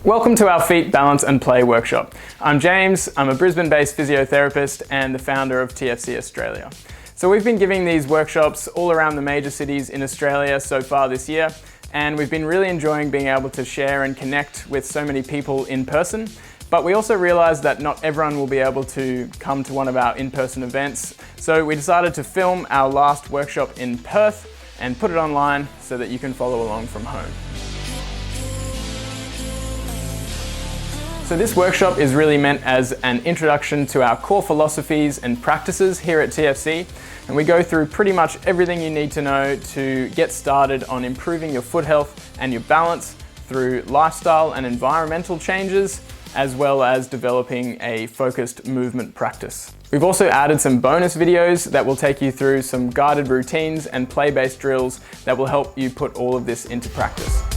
Welcome to our Feet, Balance and Play workshop. I'm James, I'm a Brisbane-based physiotherapist and the founder of TFC Australia. So we've been giving these workshops all around the major cities in Australia so far this year, and we've been really enjoying being able to share and connect with so many people in person. But we also realised that not everyone will be able to come to one of our in-person events, so we decided to film our last workshop in Perth and put it online so that you can follow along from home. So this workshop is really meant as an introduction to our core philosophies and practices here at TFC, and we go through pretty much everything you need to know to get started on improving your foot health and your balance through lifestyle and environmental changes, as well as developing a focused movement practice. We've also added some bonus videos that will take you through some guided routines and play-based drills that will help you put all of this into practice.